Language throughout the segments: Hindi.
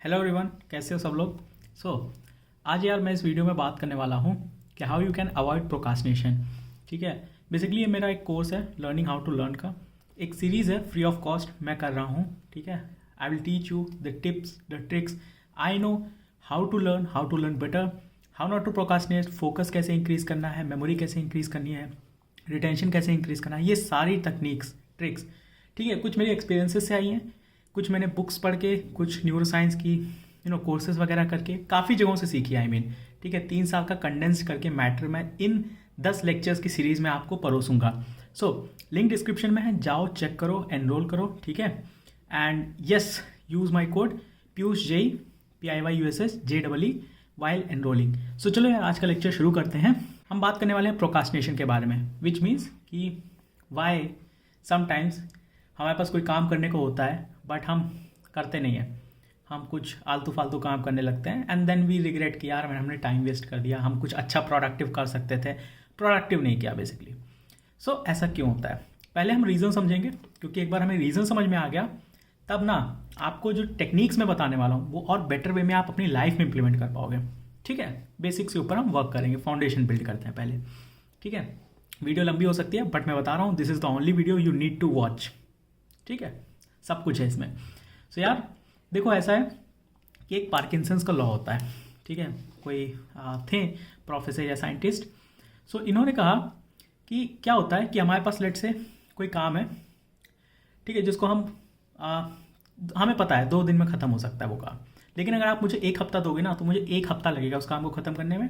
हेलो एवरीवन, कैसे हो सब लोग। आज यार मैं इस वीडियो में बात करने वाला हूँ कि how you can avoid procrastination. ठीक है, बेसिकली ये मेरा एक कोर्स है लर्निंग हाउ टू लर्न का, एक सीरीज़ है फ्री ऑफ कॉस्ट मैं कर रहा हूँ। ठीक है, I will teach you the tips the tricks I know how to learn better, how not to procrastinate, focus कैसे इंक्रीज़ करना है, मेमोरी कैसे इंक्रीज़ करनी है, रिटेंशन कैसे इंक्रीज़ करना है, ये सारी तकनीक्स ट्रिक्स। ठीक है, कुछ मेरे एक्सपीरियंसेस से आई हैं, कुछ मैंने बुक्स पढ़ के, कुछ न्यूरो साइंस की कोर्सेज वगैरह करके काफ़ी जगहों से सीखी आई मीन। ठीक है, 3 साल का कंडेंस करके मैटर मैं इन 10 लेक्चर्स की सीरीज़ में आपको परोसूंगा। लिंक डिस्क्रिप्शन में है, जाओ चेक करो, एनरोल करो। ठीक है, and yes, use my code Piyush JEE PIYUSSJEE while enrolling. चलो यार, आज का लेक्चर शुरू करते हैं। हम बात करने वाले हैं प्रोकास्टिनेशन के बारे में, विच मीन्स कि वाई समटाइम्स हमारे पास कोई काम करने को होता है बट हम करते नहीं हैं, हम कुछ आलतू फालतू काम करने लगते हैं एंड देन वी रिग्रेट कि यार हमने टाइम वेस्ट कर दिया, हम कुछ अच्छा प्रोडक्टिव कर सकते थे, प्रोडक्टिव नहीं किया बेसिकली। ऐसा क्यों होता है, पहले हम रीज़न समझेंगे, क्योंकि एक बार हमें रीज़न समझ में आ गया तब ना आपको जो टेक्निक्स मैं बताने वाला हूँ वो और बेटर वे में आप अपनी लाइफ में इंप्लीमेंट कर पाओगे। ठीक है, बेसिक्स के ऊपर हम वर्क करेंगे, फाउंडेशन बिल्ड करते हैं पहले। ठीक है, वीडियो लंबी हो सकती है बट मैं बता रहा हूँ this is the only video you need to watch. ठीक है, सब कुछ है इसमें। यार देखो, ऐसा है कि एक पार्किंसंस का लॉ होता है। ठीक है, कोई थे प्रोफेसर या साइंटिस्ट, इन्होंने कहा कि क्या होता है कि हमारे पास लेट से कोई काम है, ठीक है, जिसको हमें पता है 2 दिन में ख़त्म हो सकता है वो काम, लेकिन अगर आप मुझे 1 हफ्ता दोगे ना तो मुझे 1 हफ्ता लगेगा उस काम को ख़त्म करने में।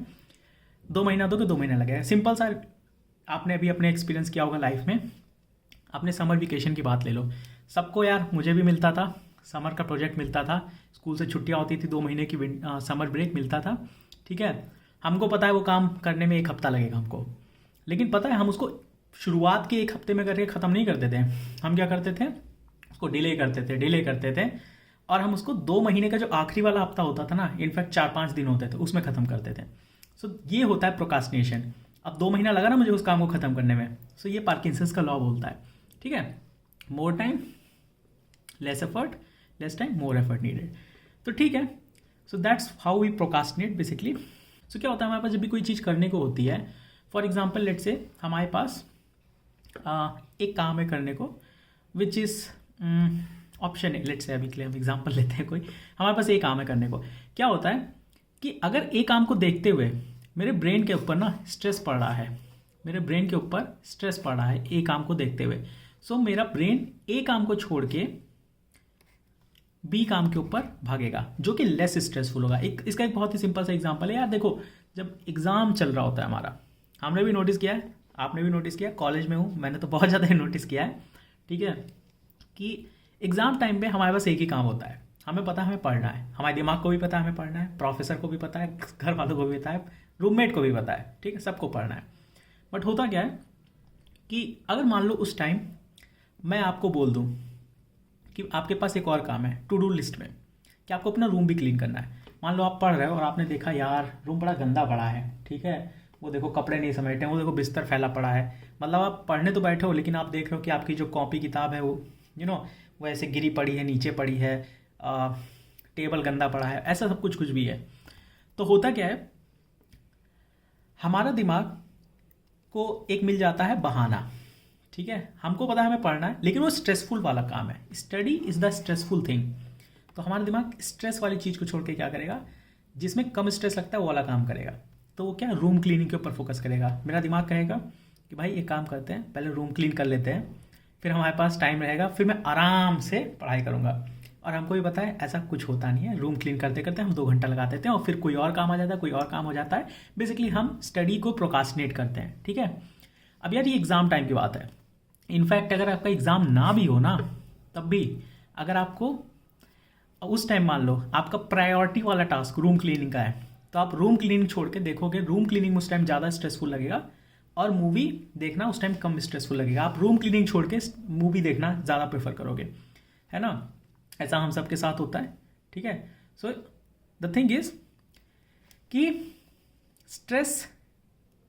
2 महीना दोगे 2 महीना लगेगा। सिंपल सा, आपने अभी अपने एक्सपीरियंस किया होगा लाइफ में, अपने समर वेकेशन की बात ले लो। सबको यार, मुझे भी मिलता था, समर का प्रोजेक्ट मिलता था, स्कूल से छुट्टियां होती थी, 2 महीने की समर ब्रेक मिलता था। ठीक है, हमको पता है वो काम करने में 1 हफ्ता लगेगा हमको, लेकिन पता है हम उसको शुरुआत के 1 हफ्ते में करके ख़त्म नहीं करते थे। हम क्या करते थे, उसको डिले करते थे और हम उसको 2 महीने का जो आखिरी वाला हफ्ता होता था ना, इनफैक्ट 4-5 दिन होते थे, उसमें ख़त्म करते थे। ये होता है प्रोकास्टिनेशन। अब 2 महीना लगा ना मुझे उस काम को ख़त्म करने में, ये पार्किंसंस का लॉ बोलता है। ठीक है, more time less effort, less time more effort needed. तो ठीक है, that's how we procrastinate basically. क्या होता है, हमारे पास जब भी कोई चीज़ करने को होती है, फॉर एग्जाम्पल लेट से हमारे पास एक काम है करने को विच इज़ ऑप्शन है। लेट से अभी के लिए हम एग्जाम्पल लेते हैं, कोई हमारे पास एक काम है करने को। क्या होता है कि अगर एक काम को देखते हुए मेरे ब्रेन के ऊपर ना स्ट्रेस पड़ रहा है, एक काम को देखते हुए, मेरा ब्रेन ए काम को छोड़ के बी काम के ऊपर भागेगा, जो कि लेस स्ट्रेसफुल होगा। इसका एक बहुत ही सिंपल सा एग्जांपल है यार। देखो, जब एग्ज़ाम चल रहा होता है हमारा, हमने भी नोटिस किया है, आपने भी नोटिस किया, कॉलेज में हूँ मैंने तो बहुत ज़्यादा नोटिस किया है। ठीक है, कि एग्ज़ाम टाइम पे हमारे पास एक ही काम होता है, हमें पता है हमें पढ़ना है, हमारे दिमाग को भी पता है हमें पढ़ना है, प्रोफेसर को भी पता है, घर वालों को भी पता है, रूममेट को भी पता है। ठीक है, सबको पढ़ना है। बट होता क्या है कि अगर मान लो उस टाइम मैं आपको बोल दूं कि आपके पास एक और काम है टू डू लिस्ट में, कि आपको अपना रूम भी क्लीन करना है। मान लो आप पढ़ रहे हो और आपने देखा यार रूम बड़ा गंदा पड़ा है, ठीक है, वो देखो कपड़े नहीं समेटे हैं, वो देखो बिस्तर फैला पड़ा है, मतलब आप पढ़ने तो बैठे हो लेकिन आप देख रहे हो कि आपकी जो कॉपी किताब है वो वो ऐसे गिरी पड़ी है, नीचे पड़ी है, टेबल गंदा पड़ा है, ऐसा सब कुछ भी है। तो होता क्या है, हमारा दिमाग को एक मिल जाता है बहाना। ठीक है, हमको पता है हमें पढ़ना है लेकिन वो स्ट्रेसफुल वाला काम है, study is the stressful thing. तो हमारा दिमाग स्ट्रेस वाली चीज़ को छोड़ के क्या करेगा, जिसमें कम स्ट्रेस लगता है वो वाला काम करेगा। तो वो क्या, रूम क्लीनिंग के ऊपर फोकस करेगा। मेरा दिमाग कहेगा कि भाई एक काम करते हैं, पहले रूम क्लीन कर लेते हैं, फिर हमारे पास टाइम रहेगा, फिर मैं आराम से पढ़ाई करूँगा। और हमको भी पता है ऐसा कुछ होता नहीं है, रूम क्लीन करते करते हम 2 घंटा लगा देते हैं और फिर कोई और काम आ जाता है, कोई और काम हो जाता है। बेसिकली हम स्टडी को प्रोकास्टिनेट करते हैं। ठीक है, अब यार ये एग्ज़ाम टाइम की बात है। इनफैक्ट अगर आपका एग्ज़ाम ना भी हो ना, तब भी अगर आपको उस टाइम मान लो आपका प्रायोरिटी वाला टास्क रूम क्लीनिंग का है, तो आप रूम क्लीनिंग छोड़ के देखोगे, रूम क्लीनिंग उस टाइम ज़्यादा स्ट्रेसफुल लगेगा और मूवी देखना उस टाइम कम स्ट्रेसफुल लगेगा। आप रूम क्लीनिंग छोड़ के मूवी देखना ज़्यादा प्रेफर करोगे, है ना। ऐसा हम सबके साथ होता है। ठीक है, द थिंग इज कि स्ट्रेस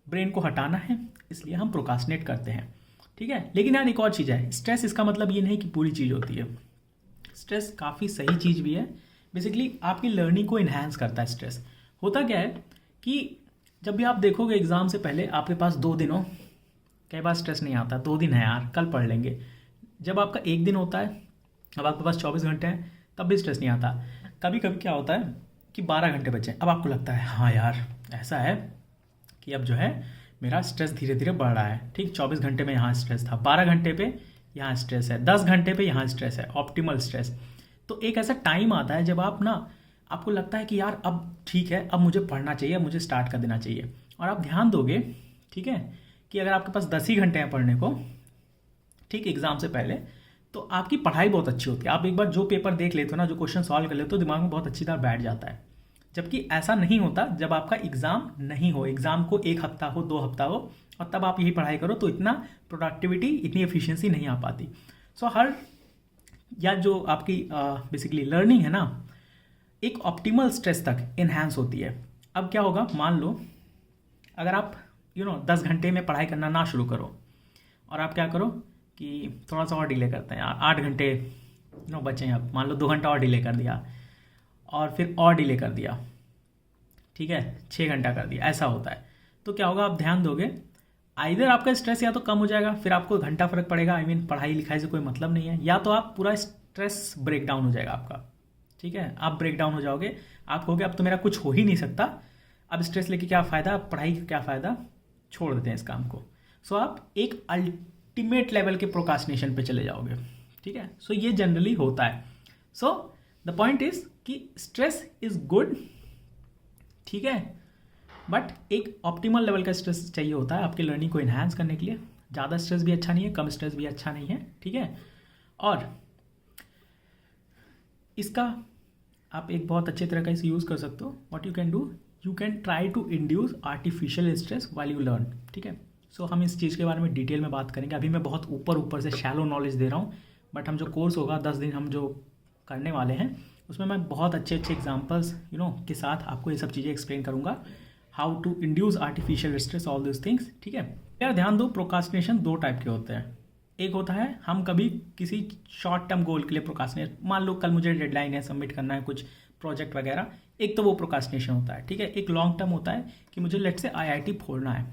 ब्रेन को हटाना है, इसलिए हम प्रोकास्टिनेट करते हैं। ठीक है, लेकिन यार एक और चीज़ है, स्ट्रेस इसका मतलब ये नहीं कि पूरी चीज़ होती है। स्ट्रेस काफ़ी सही चीज़ भी है, बेसिकली आपकी लर्निंग को इन्हांस करता है स्ट्रेस। होता क्या है कि जब भी आप देखोगे एग्ज़ाम से पहले आपके पास 2 दिन हो, कई बार स्ट्रेस नहीं आता, 2 दिन है यार कल पढ़ लेंगे। जब आपका एक दिन होता है, अब आपके पास 24 घंटे हैं, तब भी स्ट्रेस नहीं आता। कभी कभी क्या होता है कि 12 घंटे बचे, अब आपको लगता है हाँ यार ऐसा है कि अब जो है मेरा स्ट्रेस धीरे धीरे बढ़ रहा है। ठीक, 24 घंटे में यहाँ स्ट्रेस था, 12 घंटे पे यहाँ स्ट्रेस है, 10 घंटे पे यहाँ स्ट्रेस है, ऑप्टिमल स्ट्रेस। तो एक ऐसा टाइम आता है जब आप ना, आपको लगता है कि यार अब ठीक है, अब मुझे पढ़ना चाहिए, अब मुझे स्टार्ट कर देना चाहिए। और आप ध्यान दोगे, ठीक है, कि अगर आपके पास 10 ही घंटे हैं पढ़ने को, ठीक, एग्जाम से पहले, तो आपकी पढ़ाई बहुत अच्छी होती है। आप एक बार जो पेपर देख लेते हो ना, जो क्वेश्चन सॉल्व कर लेते हो, दिमाग में बहुत अच्छी तरह बैठ जाता है। जबकि ऐसा नहीं होता जब आपका एग्ज़ाम नहीं हो, एग्ज़ाम को 1 हफ्ता हो, 2 हफ्ता हो, और तब आप यही पढ़ाई करो, तो इतना प्रोडक्टिविटी, इतनी एफिशिएंसी नहीं आ पाती। सो हर, या जो आपकी बेसिकली लर्निंग है ना, एक ऑप्टिमल स्ट्रेस तक इन्हांस होती है। अब क्या होगा, मान लो अगर आप 10 घंटे में पढ़ाई करना ना शुरू करो, और आप क्या करो कि थोड़ा सा और डिले करते हैं, 8 घंटे बचे हैं, अब मान लो 2 घंटा और डिले कर दिया, और फिर और डिले कर दिया, ठीक है, 6 घंटा कर दिया, ऐसा होता है। तो क्या होगा, आप ध्यान दोगे, आइदर आपका स्ट्रेस या तो कम हो जाएगा, फिर आपको घंटा फर्क पड़ेगा, आई मीन पढ़ाई लिखाई से कोई मतलब नहीं है, या तो आप पूरा स्ट्रेस ब्रेक डाउन हो जाएगा आपका। ठीक है, आप ब्रेक डाउन हो जाओगे, आप कहोगे अब तो मेरा कुछ हो ही नहीं सकता, अब स्ट्रेस लेके क्या फ़ायदा, पढ़ाई का क्या फ़ायदा, छोड़ देते हैं इस काम को। सो आप एक अल्टीमेट लेवल के प्रोकास्टिनेशन पे चले जाओगे। ठीक है, सो ये जनरली होता है। सो द पॉइंट इज कि स्ट्रेस इज गुड, ठीक है, बट एक ऑप्टिमल लेवल का स्ट्रेस चाहिए होता है आपकी लर्निंग को इन्हांस करने के लिए। ज़्यादा स्ट्रेस भी अच्छा नहीं है, कम स्ट्रेस भी अच्छा नहीं है, ठीक है। और इसका आप एक बहुत अच्छे तरह का इसे यूज़ कर सकते हो। What you can do, you can try to induce artificial stress while you learn. ठीक है, सो हम इस चीज़ के बारे में डिटेल में बात करेंगे। अभी मैं बहुत ऊपर से शैलो नॉलेज दे रहा हूँ, बट हम जो कोर्स होगा 10 दिन हम जो करने वाले हैं, उसमें मैं बहुत अच्छे एग्जाम्पल्स के साथ आपको ये सब चीज़ें एक्सप्लेन करूँगा, how to induce artificial stress, all this things. ठीक है, यार ध्यान दो, प्रोकास्टिनेशन 2 टाइप के होते हैं। एक होता है हम कभी किसी शॉर्ट टर्म गोल के लिए प्रोकास्टिनेट, मान लो कल मुझे डेडलाइन है, सबमिट करना है कुछ प्रोजेक्ट वगैरह, एक तो वो प्रोकास्टिनेशन होता है। ठीक है, एक लॉन्ग टर्म होता है कि मुझे लेट से IIT फोड़ना है,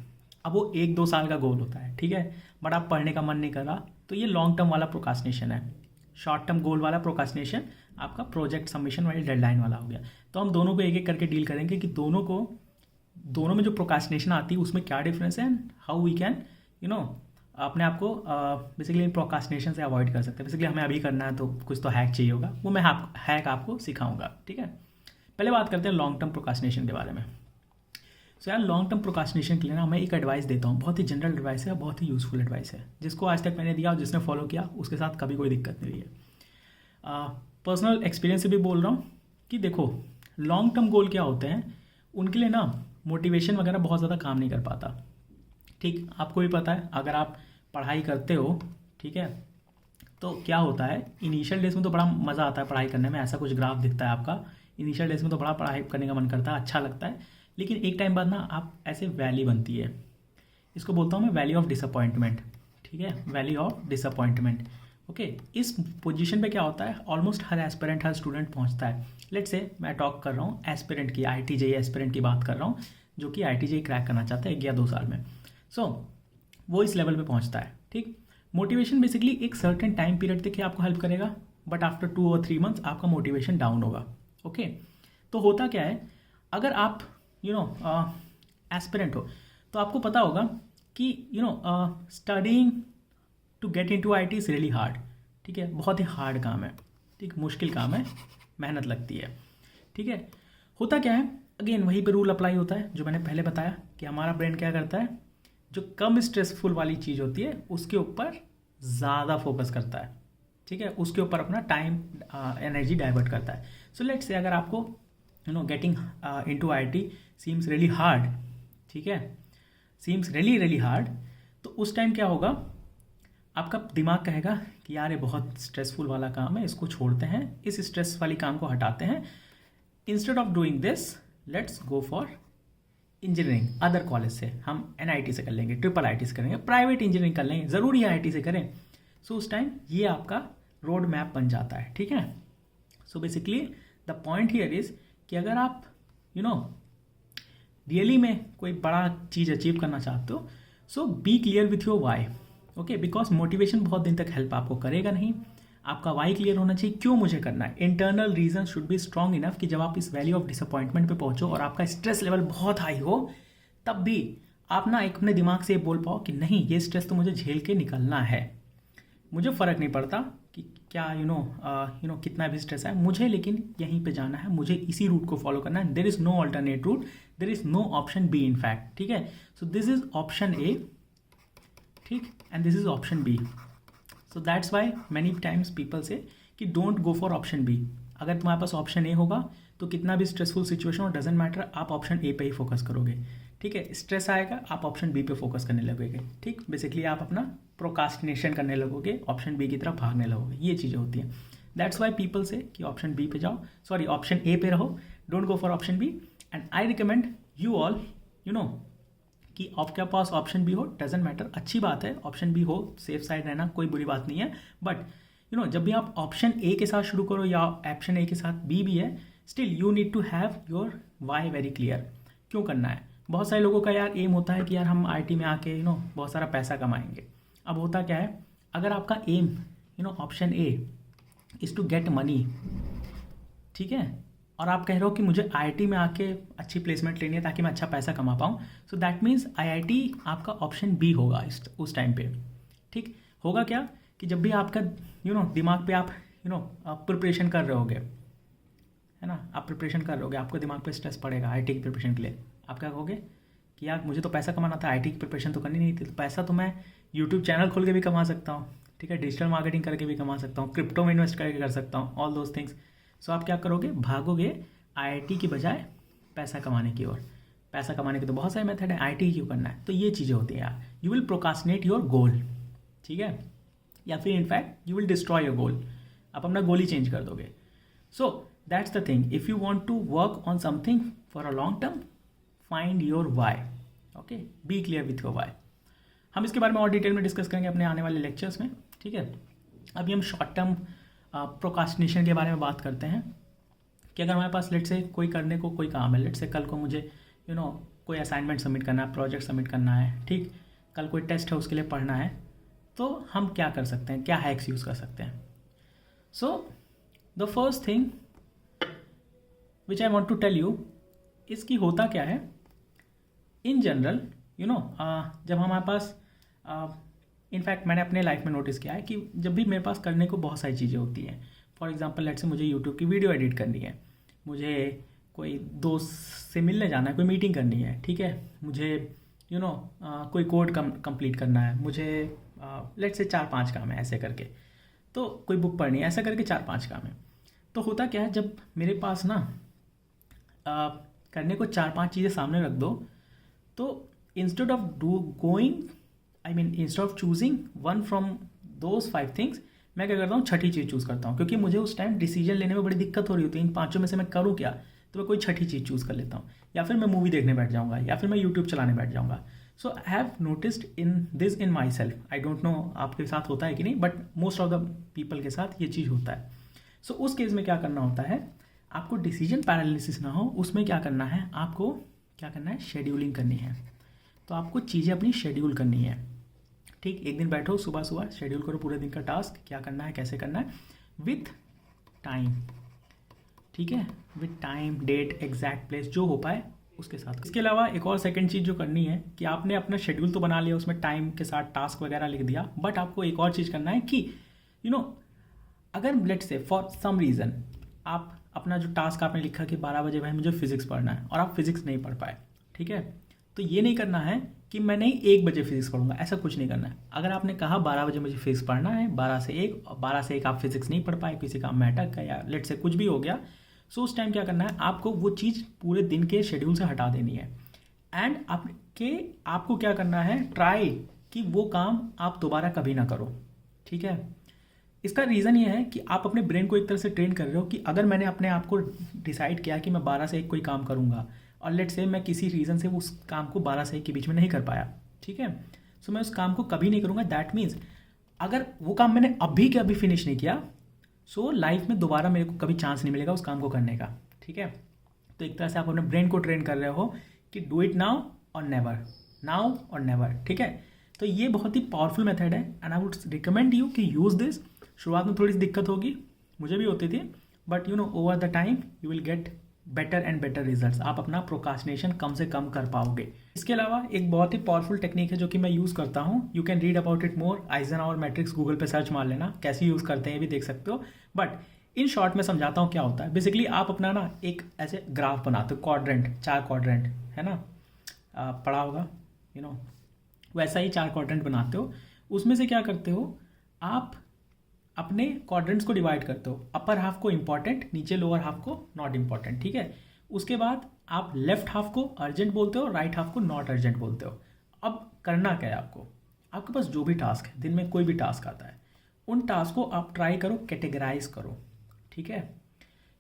अब वो 1-2 साल का गोल होता है। ठीक है, बट आप पढ़ने का मन नहीं कर रहा, तो ये लॉन्ग टर्म वाला प्रोकास्टिनेशन है। शॉर्ट टर्म गोल वाला प्रोकास्टिनेशन आपका प्रोजेक्ट सबमिशन वाली डेडलाइन वाला हो गया। तो हम दोनों को एक एक करके डील करेंगे कि दोनों में जो प्रोकास्टिनेशन आती है उसमें क्या डिफरेंस है, हाउ वी कैन अपने आप को बेसिकली प्रोकास्टिनेशन से अवॉइड कर सकते हैं। बेसिकली हमें अभी करना है तो कुछ तो हैक चाहिए होगा, वो मैं हैक आपको सिखाऊंगा। ठीक है, पहले बात करते हैं लॉन्ग टर्म प्रोकास्टिनेशन के बारे में। सो यार लॉन्ग टर्म प्रोकास्टिनेशन के लिए ना मैं एक एडवाइस देता हूँ, बहुत ही जनरल एडवाइस है, बहुत ही यूजफुल एडवाइस है, जिसको आज तक मैंने दिया और जिसने फॉलो किया उसके साथ कभी कोई दिक्कत नहीं रही है। पर्सनल एक्सपीरियंस से भी बोल रहा हूँ कि देखो, लॉन्ग टर्म गोल क्या होते हैं, उनके लिए ना मोटिवेशन वगैरह बहुत ज़्यादा काम नहीं कर पाता। ठीक, आपको भी पता है, अगर आप पढ़ाई करते हो, ठीक है, तो क्या होता है, इनिशियल डेज में तो बड़ा मज़ा आता है पढ़ाई करने में, ऐसा कुछ ग्राफ दिखता है आपका, इनिशियल डेज में तो बड़ा पढ़ाई करने का मन करता है, अच्छा लगता है, लेकिन एक टाइम बाद ना आप ऐसे वैली बनती है, इसको बोलता हूँ मैं वैली ऑफ डिसअपॉइंटमेंट। ठीक है, वैली ऑफ डिसअपॉइंटमेंट। ओके, इस पोजीशन पे क्या होता है, ऑलमोस्ट हर एस्पिरेंट, हर स्टूडेंट पहुंचता है। लेट्स से मैं टॉक कर रहा हूँ एस्पिरेंट की, IIT JEE एस्पिरेंट की बात कर रहा हूँ, जो कि IIT JEE क्रैक करना चाहता है 1 या 2 साल में। सो वो इस लेवल पे पहुंचता है। ठीक, मोटिवेशन बेसिकली एक सर्टेन टाइम पीरियड तक ही आपको हेल्प करेगा, बट आफ्टर 2 और 3 मंथ्स आपका मोटिवेशन डाउन होगा। ओके, तो होता क्या है, अगर आप एस्पिरेंट हो तो आपको पता होगा कि studying to get into IIT is really hard. ठीक है, बहुत ही हार्ड काम है, ठीक, मुश्किल काम है, मेहनत लगती है। ठीक है, होता क्या है, अगेन वहीं पे रूल अप्लाई होता है जो मैंने पहले बताया कि हमारा ब्रेन क्या करता है, जो कम स्ट्रेसफुल वाली चीज़ होती है उसके ऊपर ज़्यादा फोकस करता है। ठीक है, उसके ऊपर अपना टाइम एनर्जी डाइवर्ट करता है। सो लेट्स से अगर आपको getting into IIT seems really hard, ठीक है, सीम्स रियली हार्ड, तो उस टाइम क्या होगा, आपका दिमाग कहेगा कि यार ये बहुत स्ट्रेसफुल वाला काम है, इसको छोड़ते हैं, इस स्ट्रेस वाली काम को हटाते हैं, instead of doing this let's go for engineering, other college से हम NIT से कर लेंगे, IIIT से करेंगे, प्राइवेट इंजीनियरिंग कर लेंगे, ज़रूरी है IIT से करें। सो उस टाइम ये आपका रोड मैप बन जाता है। ठीक है, so basically the point here is कि अगर आप रियली में कोई बड़ा चीज़ अचीव करना चाहते हो, so be clear with your why, okay, because motivation बहुत दिन तक हेल्प आपको करेगा नहीं। आपका वाई क्लियर होना चाहिए, क्यों मुझे करना है। Internal reason should be strong enough कि जब आप इस वैल्यू ऑफ डिसअपॉइंटमेंट पे पहुंचो और आपका स्ट्रेस लेवल बहुत हाई हो, तब भी आप ना एक अपने दिमाग से ये बोल पाओ कि नहीं, ये स्ट्रेस तो मुझे झेल के निकलना है, मुझे फ़र्क नहीं पड़ता कि क्या कितना भी स्ट्रेस है मुझे, लेकिन यहीं पे जाना है, मुझे इसी रूट को फॉलो करना है। There is no alternate route, there is no option B in fact, ठीक है। So this is option A, ठीक, and this is option B. So that's why many times people say कि don't go for option B. अगर तुम्हारे पास ऑप्शन ए होगा तो कितना भी स्ट्रेसफुल सिचुएशन हो, डजेंट मैटर, आप ऑप्शन ए पे ही फोकस करोगे, ठीक है। स्ट्रेस आएगा, आप ऑप्शन बी पे फोकस करने लगोगे, ठीक। बेसिकली आप अपना प्रोकास्टिनेशन करने लगोगे, ऑप्शन बी की तरफ भागने लगोगे, ये चीज़ें होती हैं। दैट्स वाई पीपल से कि ऑप्शन बी पे जाओ, सॉरी ऑप्शन ए पे रहो, don't go for option B. And I recommend you all कि आपके पास ऑप्शन बी हो, डजेंट मैटर, अच्छी बात है ऑप्शन बी हो, सेफ साइड रहना कोई बुरी बात नहीं है। बट जब भी आप ऑप्शन ए के साथ शुरू करो या ऑप्शन ए के साथ बी भी है, still you need to have your why very clear, क्यों करना है। बहुत सारे लोगों का यार एम होता है कि यार हम आईटी में आके बहुत सारा पैसा कमाएंगे। अब होता क्या है, अगर आपका aim option A is to get money, ठीक है, और आप कह रहे हो कि मुझे आईआईटी में आके अच्छी प्लेसमेंट लेनी है ताकि मैं अच्छा पैसा कमा पाऊँ, सो दैट मीन्स आईआईटी आपका ऑप्शन बी होगा उस टाइम पे, ठीक। होगा क्या कि जब भी आपका दिमाग पे आप प्रिपरेशन कर रहे होगे, है ना, आप प्रिपरेशन कर रहे होगे, आपको दिमाग पे स्ट्रेस पड़ेगा आईआईटी की प्रिपरेशन के लिए, आप क्या कहोगे कि यार मुझे तो पैसा कमाना था, आईआईटी की प्रिपरेशन तो करनी नहीं थी, तो पैसा तो मैं यूट्यूब चैनल खोल के भी कमा सकता हूँ, ठीक है, डिजिटल मार्केटिंग करके भी कमा सकता हूँ, क्रिप्टो में इन्वेस्ट करके कर सकता हूँ, ऑल दोज थिंग्स। सो आप क्या करोगे, भागोगे आईआईटी की बजाय पैसा कमाने की ओर। पैसा कमाने के तो बहुत सारे मेथड है, आईआईटी क्यों करना है। तो ये चीज़ें होती हैं यार, you will procrastinate your goal, ठीक है, या फिर in fact you will destroy your goal, आप अपना गोल ही चेंज कर दोगे। So that's the thing, if you want to work on something for a long term, find your why, okay, be clear with your why. हम इसके बारे में और डिटेल में डिस्कस करेंगे अपने आने वाले लेक्चर्स में, ठीक है। अभी हम शॉर्ट टर्म प्रोकास्टिनेशन के बारे में बात करते हैं कि अगर हमारे पास लेट से कोई करने को कोई काम है, लेट से कल को मुझे कोई असाइनमेंट सबमिट करना है, प्रोजेक्ट सबमिट करना है, ठीक, कल कोई टेस्ट है उसके लिए पढ़ना है, तो हम क्या कर सकते हैं, क्या हैक्स यूज़ कर सकते हैं। So the first thing which I want to tell you इसकी होता क्या है, इन जनरल जब हमारे पास इनफैक्ट मैंने अपने लाइफ में नोटिस किया है कि जब भी मेरे पास करने को बहुत सारी चीज़ें होती हैं, फॉर एग्जांपल लेट से मुझे यूट्यूब की वीडियो एडिट करनी है, मुझे कोई दोस्त से मिलने जाना है, कोई मीटिंग करनी है, ठीक है, मुझे कोई कोड कंप्लीट करना है, मुझे लेट से 4-5 काम है ऐसे करके, तो कोई बुक पढ़नी है, ऐसा करके 4-5 काम है। तो होता क्या है, जब मेरे पास ना करने को 4-5 चीज़ें सामने रख दो, तो instead of instead of choosing one from those 5 things, मैं क्या करता हूँ, छठी चीज़ चूज़ करता हूँ, क्योंकि मुझे उस टाइम डिसीजन लेने में बड़ी दिक्कत हो रही होती है, इन 5 में से मैं करूँ क्या, तो मैं कोई छठी चीज़ चूज़ कर लेता हूँ, या फिर मैं मूवी देखने बैठ जाऊँगा, या फिर मैं यूट्यूब चलाने बैठ जाऊँगा। So I have noticed in this in myself, I don't know आपके साथ होता है कि नहीं, but most of the people के साथ ये चीज़ होता है। सो उस केस में क्या करना होता है, आपको डिसीजन पैरालिसिस ना हो, उसमें क्या करना है, आपको क्या करना है, शेड्यूलिंग करनी है। तो आपको चीज़ें अपनी शेड्यूल करनी है, ठीक। एक दिन बैठो, सुबह सुबह शेड्यूल करो पूरे दिन का टास्क, क्या करना है, कैसे करना है, विथ टाइम, ठीक है, with time, date, exact place, जो हो पाए उसके साथ। इसके अलावा एक और सेकंड चीज़ जो करनी है कि आपने अपना शेड्यूल तो बना लिया, उसमें टाइम के साथ टास्क वगैरह लिख दिया, बट आपको एक और चीज़ करना है कि अगर लेट से फॉर सम रीज़न आप अपना जो टास्क आपने लिखा कि 12 बजे भाई मुझे फिजिक्स पढ़ना है, और आप फिजिक्स नहीं पढ़ पाए, ठीक है, तो ये नहीं करना है कि मैं नहीं 1 बजे फिजिक्स पढ़ूंगा, ऐसा कुछ नहीं करना है। अगर आपने कहा 12 बजे मुझे फिजिक्स पढ़ना है, 12 से 1, और 12 से 1 आप फिजिक्स नहीं पढ़ पाए, किसी काम में अटक गया, लेट से कुछ भी हो गया, सो उस टाइम क्या करना है, आपको वो चीज़ पूरे दिन के शेड्यूल से हटा देनी है। एंड आपको क्या करना है, ट्राई कि वो काम आप दोबारा कभी ना करो, ठीक है। इसका रीज़न ये है कि आप अपने ब्रेन को एक तरह से ट्रेन कर रहे हो कि अगर मैंने अपने आप को डिसाइड किया कि मैं 12 से 1 कोई काम करूँगा, और लेट से मैं किसी रीज़न से उस काम को 12 से 1 के बीच में नहीं कर पाया, ठीक है, सो मैं उस काम को कभी नहीं करूँगा। दैट मीन्स अगर वो काम मैंने अभी के अभी फिनिश नहीं किया, सो लाइफ में दोबारा मेरे को कभी चांस नहीं मिलेगा उस काम को करने का, ठीक है। तो एक तरह से आप अपने ब्रेन को ट्रेन कर रहे हो कि डू इट नाउ और नेवर, नाउ और नेवर, ठीक है। तो ये बहुत ही पावरफुल मेथड है and I would recommend you कि यूज़ दिस। शुरुआत में थोड़ी सी दिक्कत होगी, मुझे भी होती थी, but over the time you will get better and better results. आप अपना प्रोकास्टिनेशन कम से कम कर पाओगे। इसके अलावा एक बहुत ही पावरफुल टेक्निक है जो कि मैं यूज़ करता हूँ। You can read about it more, Eisenhower matrix Google पे सर्च मार लेना, कैसे यूज़ करते हैं ये भी देख सकते हो। बट इन शॉर्ट में समझाता हूँ क्या होता है। बेसिकली आप अपना ना एक ऐसे ग्राफ बनाते हो, क्वाड्रेंट, 4 क्वाड्रेंट है ना, पढ़ा होगा वैसा ही 4 क्वाड्रेंट बनाते हो। उसमें से क्या करते हो, आप अपने क्वाड्रेंट्स को डिवाइड करते हो, अपर हाफ को इंपॉर्टेंट, नीचे लोअर हाफ को नॉट इंपॉर्टेंट, ठीक है। उसके बाद आप लेफ्ट हाफ को अर्जेंट बोलते हो, राइट हाफ को नॉट अर्जेंट बोलते हो। अब करना क्या है आपको, आपके पास जो भी टास्क है, दिन में कोई भी टास्क आता है, उन टास्क को आप ट्राई करो कैटेगराइज करो, ठीक है,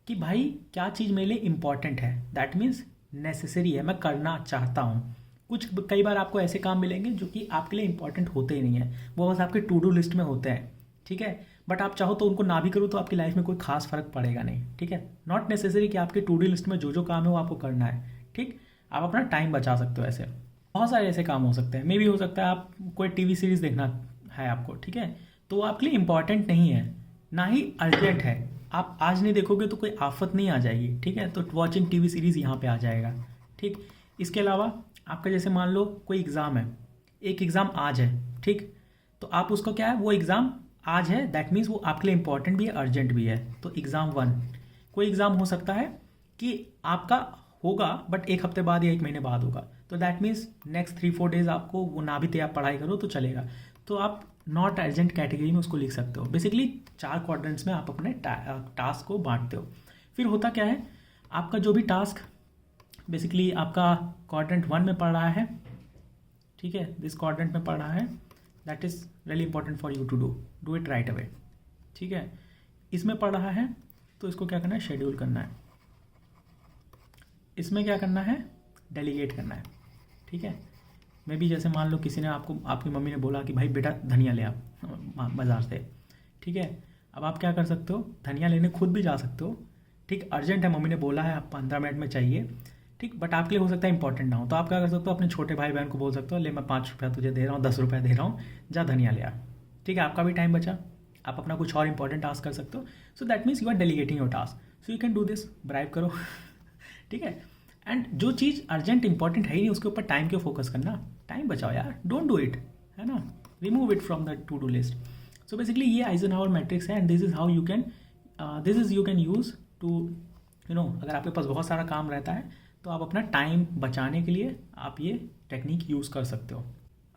कि भाई क्या चीज़ मेरे लिए इंपॉर्टेंट है, दैट मीन्स नेसेसरी है, मैं करना चाहता हूँ। कई बार आपको ऐसे काम मिलेंगे जो कि आपके लिए इंपॉर्टेंट होते ही नहीं है, वो बस आपके टू डू लिस्ट में होते हैं, ठीक है। बट आप चाहो तो उनको ना भी करो तो आपकी लाइफ में कोई खास फर्क पड़ेगा नहीं, ठीक है। नॉट नेसेसरी कि आपके टू डू लिस्ट में जो जो काम है वो आपको करना है, ठीक। आप अपना टाइम बचा सकते हो। ऐसे बहुत सारे ऐसे काम हो सकते हैं। मे भी हो सकता है आप कोई टीवी सीरीज़ देखना है आपको, ठीक है, तो वो आपके लिए इंपॉर्टेंट नहीं है, ना ही अर्जेंट है। आप आज नहीं देखोगे तो कोई आफत नहीं आ जाएगी, ठीक है, तो वॉचिंग टीवी सीरीज़ यहाँ पे आ जाएगा, ठीक। इसके अलावा आपका जैसे मान लो कोई एग्ज़ाम है, एक एग्ज़ाम आज है, ठीक, तो आप उसको क्या है, वो एग्ज़ाम आज है, दैट मीन्स वो आपके लिए इंपॉर्टेंट भी है, अर्जेंट भी है। तो एग्ज़ाम 1, कोई एग्ज़ाम हो सकता है कि आपका होगा बट 1 हफ्ते बाद या 1 महीने बाद होगा, तो दैट मीन्स नेक्स्ट 3-4 डेज आपको वो ना भी तैयार पढ़ाई करो तो चलेगा। तो आप नॉट अर्जेंट कैटेगरी में उसको लिख सकते हो। बेसिकली 4 क्वाड्रेंट्स में आप अपने टास्क को बांटते हो। फिर होता क्या है, आपका जो भी टास्क बेसिकली आपका क्वाड्रेंट 1 में पड़ रहा है, ठीक है, दिस क्वाड्रेंट में पड़ रहा है, that is really important for you to do it right away, ठीक है। इसमें पड़ रहा है तो इसको क्या करना है, शेड्यूल करना है। इसमें क्या करना है, डेलीगेट करना है, ठीक है। मैं भी जैसे मान लो किसी ने आपको, आपकी मम्मी ने बोला कि भाई बेटा धनिया ले आप बाज़ार से, ठीक है। अब आप क्या कर सकते हो, धनिया लेने खुद भी जा सकते हो, ठीक, अर्जेंट है, मम्मी ने बोला है आप 15 मिनट में चाहिए, ठीक, बट आपके लिए हो सकता है इंपॉर्टेंट ना हो, तो आप क्या कर सकते हो, अपने छोटे भाई बहन को बोल सकते हो, ले मैं 5 रुपया तुझे दे रहा हूँ, 10 रुपया दे रहा हूँ, जा धनिया ले आ, ठीक है। आपका भी टाइम बचा, आप अपना कुछ और इंपॉर्टेंट टास्क कर सकते हो। So that means you are delegating your task, so you can do this, bribe करो ठीक है। एंड जो चीज़ अर्जेंट इंपॉर्टेंट है ही नहीं उसके ऊपर टाइम क्यों फोकस करना, टाइम बचाओ यार, डोंट डू इट, है ना, remove it from the to do list. So basically ये आइजनहावर मैट्रिक्स है and this is how you can you can use to अगर आपके पास बहुत सारा काम रहता है तो आप अपना टाइम बचाने के लिए आप ये टेक्निक यूज़ कर सकते हो।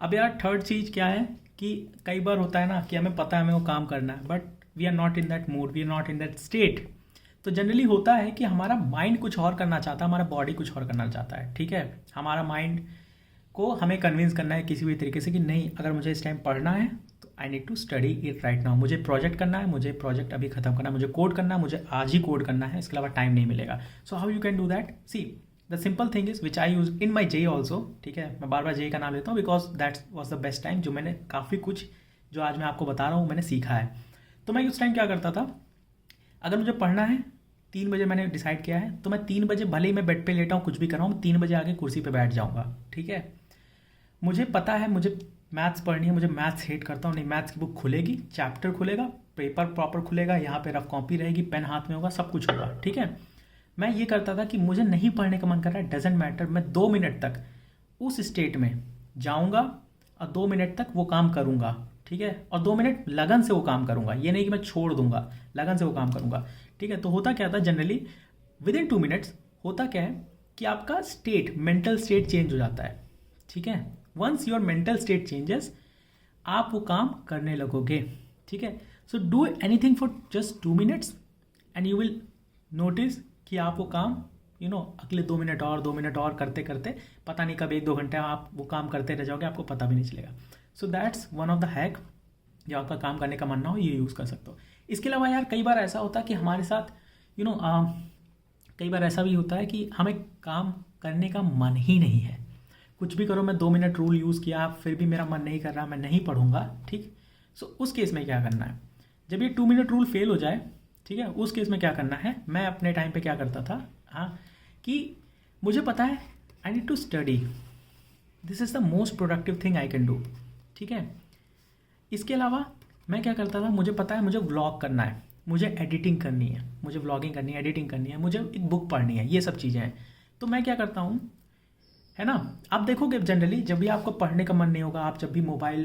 अब यार थर्ड चीज़ क्या है कि कई बार होता है ना कि हमें पता है हमें वो काम करना है but we are not in that mood, we are not in that state. तो जनरली होता है कि हमारा माइंड कुछ और करना चाहता है, हमारा बॉडी कुछ और करना चाहता है, ठीक है। हमारा माइंड को हमें कन्विंस करना है किसी भी तरीके से कि नहीं, अगर मुझे इस टाइम पढ़ना है तो I need to study it right now, मुझे प्रोजेक्ट करना है, मुझे प्रोजेक्ट अभी खत्म करना है, मुझे कोड करना है, मुझे आज ही कोड करना है, इसके अलावा टाइम नहीं मिलेगा। So how you can do that, see the simple thing is which I use in my J also, ठीक है। मैं बार बार जे का नाम लेता हूँ because that was the best time, जो मैंने काफ़ी कुछ जो आज मैं आपको बता रहा हूँ मैंने सीखा है। तो मैं उस टाइम क्या करता था, अगर मुझे पढ़ना है 3 बजे मैंने डिसाइड किया है तो मैं 3 बजे भले ही मैं बेड पे लेटा हूँ कुछ भी कर रहा हूँ, 3 बजे आके कुर्सी पे बैठ जाऊँगा, ठीक है। मुझे पता है मुझे मैथ्स पढ़नी है, मुझे मैथ्स हेट करता हूँ, नहीं मैथ्स की बुक खुलेगी, चैप्टर खुलेगा, पेपर प्रॉपर खुलेगा, यहाँ पे रफ कॉपी रहेगी, पेन हाथ में होगा, सब कुछ होगा, ठीक है। मैं ये करता था कि मुझे नहीं पढ़ने का मन कर रहा है, डजेंट मैटर, मैं 2 मिनट तक उस स्टेट में जाऊँगा और 2 मिनट तक वो काम करूँगा, ठीक है। और 2 मिनट लगन से वो काम करूँगा, ये नहीं कि मैं छोड़ दूंगा, लगन से वो काम करूँगा, ठीक है। तो होता क्या था जनरली विद इन 2 मिनट्स होता क्या है कि आपका स्टेट, मेंटल स्टेट चेंज हो जाता है, ठीक है। Once your mental state changes आप वो काम करने लगोगे, ठीक है। So do anything for just 2 minutes and you will notice कि आप वो काम अगले 2 मिनट और 2 मिनट और करते करते पता नहीं कब 1-2 घंटे आप वो काम करते रह जाओगे, आपको पता भी नहीं चलेगा। So that's one of the hack, जो आपका काम करने का मन ना हो ये यूज़ कर सकते हो। इसके अलावा यार कई बार ऐसा होता है कि हमारे साथ कई बार ऐसा भी होता है कि हमें काम करने का मन ही नहीं है, कुछ भी करो, मैं 2 मिनट रूल यूज़ किया फिर भी मेरा मन नहीं कर रहा, मैं नहीं पढ़ूंगा, ठीक। सो उस केस में क्या करना है, जब ये 2 मिनट रूल फेल हो जाए ठीक है, उस केस में क्या करना है, मैं अपने टाइम पे क्या करता था, हाँ, कि मुझे पता है I need to study, this is the most productive thing I can do. ठीक है, इसके अलावा मैं क्या करता था, मुझे पता है मुझे व्लॉग करना है, मुझे एडिटिंग करनी है, मुझे व्लॉगिंग करनी है, एडिटिंग करनी है, मुझे एक बुक पढ़नी है, ये सब चीज़ें हैं। तो मैं क्या करता हूँ, है ना, आप देखोगे जनरली जब भी आपको पढ़ने का मन नहीं होगा, आप जब भी मोबाइल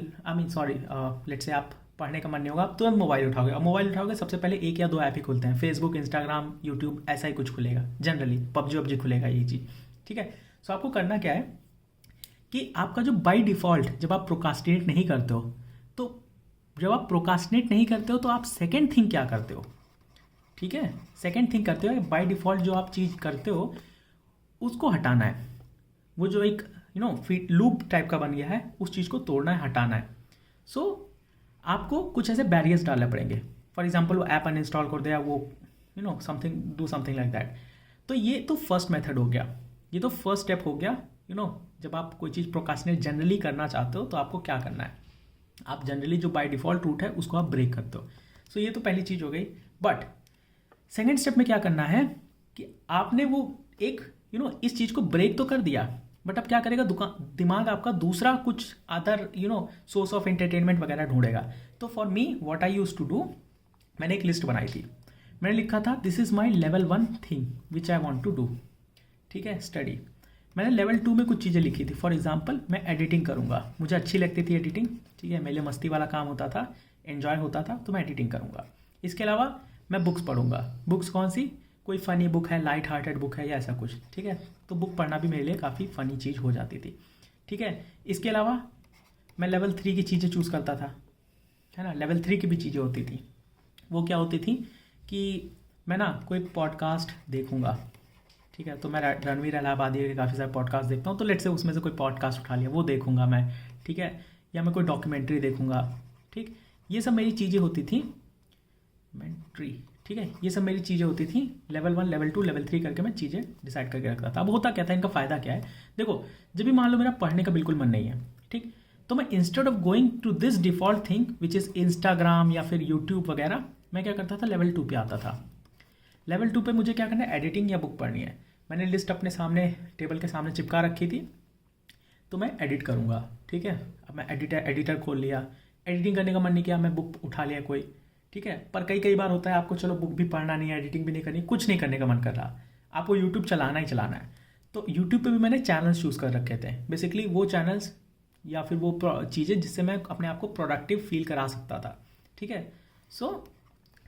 लेट्स से आप पढ़ने का मन नहीं होगा, आप तुरंत मोबाइल उठाओगे, और मोबाइल उठाओगे सबसे पहले एक या दो ऐप ही खुलते हैं, फेसबुक, इंस्टाग्राम, यूट्यूब, ऐसा ही कुछ खुलेगा जनरली, पबजी खुलेगा ये चीज़। ठीक है, सो आपको करना क्या है कि आपका जो बाय डिफ़ॉल्ट जब आप प्रोकास्टिनेट नहीं करते हो, तो जब आप प्रोकास्टिनेट नहीं करते हो तो आप सेकेंड थिंग क्या करते हो, ठीक है, सेकेंड थिंग करते हो, बाय डिफ़ॉल्ट जो आप चीज़ करते हो उसको हटाना है, वो जो एक फीड लूप टाइप का बन गया है, उस चीज़ को तोड़ना है, हटाना है। सो आपको कुछ ऐसे बैरियर्स डालने पड़ेंगे, फॉर एग्जांपल वो ऐप अनइंस्टॉल कर दिया, वो समथिंग लाइक दैट। तो ये तो फर्स्ट मेथड हो गया, ये तो फर्स्ट स्टेप हो गया। जब आप कोई चीज़ प्रोकास्टिनेट जनरली करना चाहते हो तो आपको क्या करना है, आप जनरली जो बाय डिफ़ॉल्ट रूट है उसको आप ब्रेक करते हो। सो ये तो पहली चीज़ हो गई। बट सेकेंड स्टेप में क्या करना है कि आपने वो एक इस चीज़ को ब्रेक तो कर दिया, बट अब क्या करेगा, दिमाग आपका दूसरा कुछ अदर सोर्स ऑफ एंटरटेनमेंट वगैरह ढूंढेगा। तो for me what I used to do, मैंने एक लिस्ट बनाई थी, मैंने लिखा था this is my level 1 thing which I want to do. ठीक है, स्टडी। मैंने लेवल 2 में कुछ चीज़ें लिखी थी, फॉर एग्जाम्पल मैं एडिटिंग करूँगा, मुझे अच्छी लगती थी एडिटिंग। ठीक है, मेरे लिए मस्ती वाला काम होता था, एन्जॉय होता था, तो मैं एडिटिंग करूँगा। इसके अलावा मैं बुक्स पढ़ूंगा। बुक्स कौन सी, कोई फ़नी बुक है, लाइट हार्टेड बुक है या ऐसा कुछ। ठीक है, तो बुक पढ़ना भी मेरे लिए काफ़ी फ़नी चीज़ हो जाती थी। ठीक है, इसके अलावा मैं लेवल 3 की चीज़ें चूज़ करता था, है ना। लेवल 3 की भी चीज़ें होती थी, वो क्या होती थी कि मैं ना कोई पॉडकास्ट देखूँगा। ठीक है, तो मैं रणवीर इलाहाबादी के काफ़ी सारे पॉडकास्ट देखता हूँ, तो लेट्स से उसमें से कोई पॉडकास्ट उठा लिया, वो देखूँगा मैं। ठीक है, या मैं कोई डॉक्यूमेंट्री देखूँगा। ठीक, ये सब मेरी चीज़ें होती थी मेंट्री। ठीक है, ये सब मेरी चीज़ें होती थी, लेवल 1, लेवल 2, लेवल 3 करके मैं चीज़ें डिसाइड करके रखता था। अब होता क्या था, इनका फ़ायदा क्या है, देखो जब भी मान लो मेरा पढ़ने का बिल्कुल मन नहीं है, ठीक, तो मैं instead of going to this default thing which is Instagram या फिर यूट्यूब वगैरह, मैं क्या करता था, लेवल 2 पे आता था। लेवल 2 पे मुझे क्या करना है, एडिटिंग या बुक पढ़नी है। मैंने लिस्ट अपने सामने टेबल के सामने चिपका रखी थी, तो मैं एडिट करूँगा। ठीक है, अब मैं एडिटर खोल लिया, एडिटिंग करने का मन नहीं किया, मैं बुक उठा लिया कोई। ठीक है, पर कई बार होता है आपको चलो बुक भी पढ़ना नहीं है, एडिटिंग भी नहीं करनी, कुछ नहीं करने का मन कर रहा, आपको यूट्यूब चलाना ही चलाना है। तो यूट्यूब पे भी मैंने चैनल्स चूज़ कर रखे थे, बेसिकली वो चैनल्स या फिर वो चीज़ें जिससे मैं अपने आप को प्रोडक्टिव फील करा सकता था। ठीक है, सो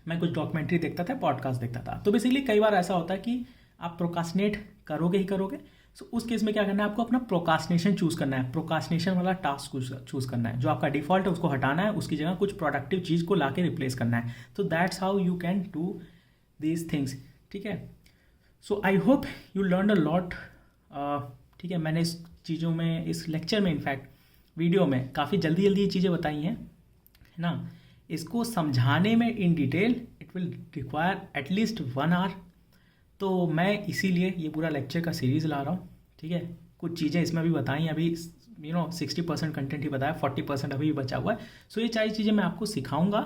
मैं कुछ डॉक्यूमेंट्री देखता था, पॉडकास्ट देखता था। तो बेसिकली कई बार ऐसा होता है कि आप प्रोकास्टिनेट करोगे ही करोगे। सो उस केस में क्या करना है, आपको अपना प्रोकास्टिनेशन चूज़ करना है, प्रोकास्टिनेशन वाला टास्क चूज़ करना है, जो आपका डिफ़ॉल्ट है उसको हटाना है, उसकी जगह कुछ प्रोडक्टिव चीज़ को ला के रिप्लेस करना है। तो that's how you can do these things. ठीक है, so I hope you learn a lot. ठीक है, मैंने इस चीज़ों में, इस लेक्चर में, इनफैक्ट वीडियो में काफ़ी जल्दी ये चीज़ें बताई हैं, है ना। इसको समझाने में in detail it will require at least 1 hour. तो मैं इसीलिए ये पूरा लेक्चर का सीरीज़ ला रहा हूँ। ठीक है, कुछ चीज़ें इसमें भी बताई, अभी 60% कंटेंट ही बताया, 40% अभी भी बचा हुआ है। सो ये सारी चीज़ें मैं आपको सिखाऊंगा।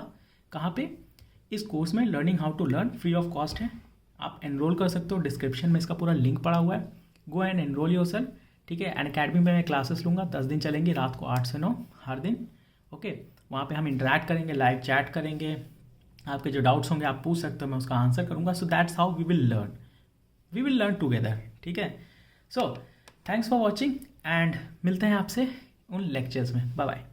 कहाँ पे, इस कोर्स में, learning how to learn, free of cost है, आप एनरोल कर सकते हो, डिस्क्रिप्शन में इसका पूरा लिंक पड़ा हुआ है, गो एंड एनरोल योरसेल्फ। ठीक है, अनअकैडमी में मैं क्लासेस लूँगा, 10 दिन चलेंगी, रात को 8 से 9 हर दिन। ओके, वहाँ पे हम इंटरेक्ट करेंगे, लाइव चैट करेंगे, आपके जो डाउट्स होंगे आप पूछ सकते हो, मैं उसका आंसर करूँगा। So that's how we will learn together. ठीक है, so thanks for watching and मिलते हैं आपसे उन लेक्चर्स में। Bye bye.